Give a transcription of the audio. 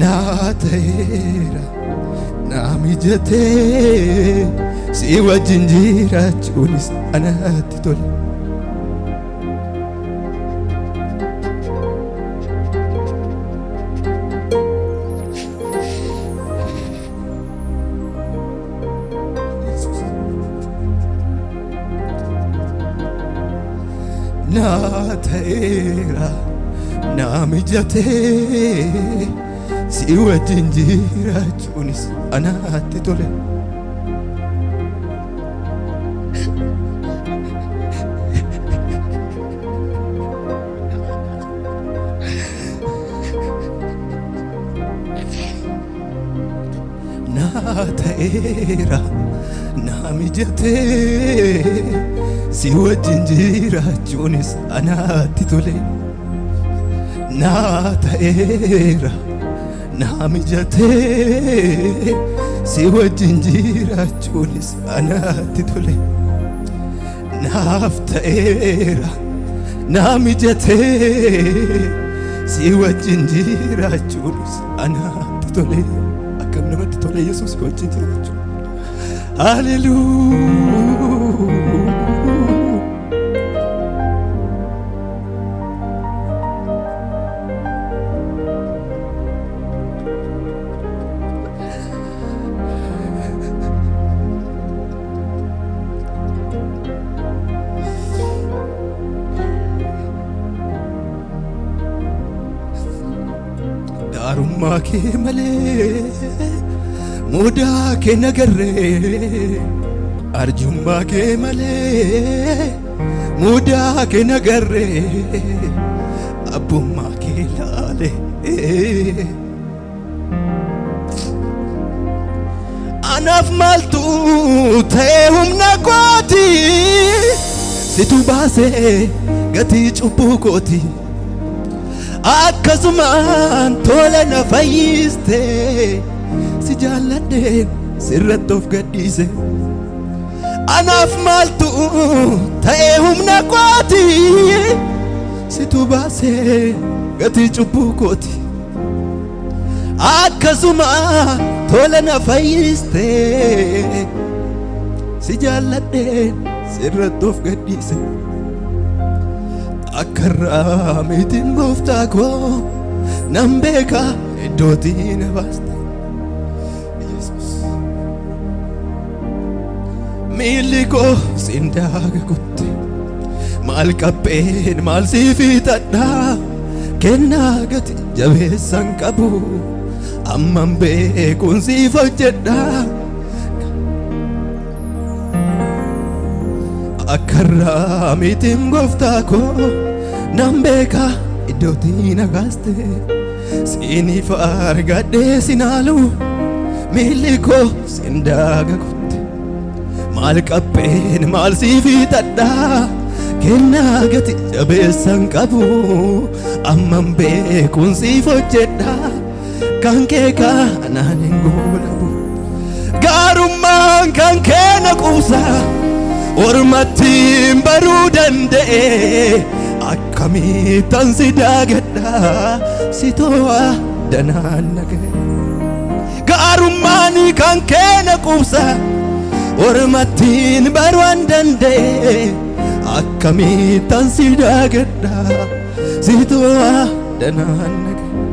Naatera namijate si wajjin jiraachuunis anaatti tole. Naatera namijate si wajjin jiraachuunis anaatti tole. Naatera namijate si wajjin jiraachuunis anaatti tole. Naatera namijate si wajjin jiraachuunis anaatti tole. Naaf ta'eera namijate si wajjin jiraachuunis anaatti tole. Akkam namatti tole Yesuus wajjin jiraachuun. Hallelujah. Gaarummaa kee malee mudaa kee nagarree, arjummaa kee malee mudaa kee nagarree, abbummaa kee laalee. Anaaf maaltu ta'e humna kooti, situ baasee gatii cubbuu kooti. Akkasumaan tola na fayyiste, si jaalladheen sirratti of gadhiise. Anaaf maaltu ta'e humna kooti, situ baasee gatii cubbuu kooti. Akkasumaan tola na fayyiste, si jaalladheen sirratti of gadhiise. Akkarraa mitiin gooftaa koo nan beeka iddootii na baaste. Yesuus miilli koo siin daaga kutte, maal qabbeen maal siif hidhadhaa, kennaa gati jabeessan qabu amman beekuun siif hojjedhaa. Akkarraa mitiin gooftaa koo nan beeka iddootii na baaste. Siiniif argadhee sinaalu miilli koo siin daaga kutte, maal qabbeen maal siif hidhadhaa, kennaa gati jabeessan qabu amman beekuun siif hojjedhaa. Kan kee kanaan hin goolabu, gaarummaan kan kee na quubsaa, ormattiin baruu danda'e. Akkamittan si daagadha, si to'a danaan nagee. Gaarummaan kan kee na quubsaa, ormattiin baruu danda'e. Akkamittan si daagadha, si to'a danaan nagee.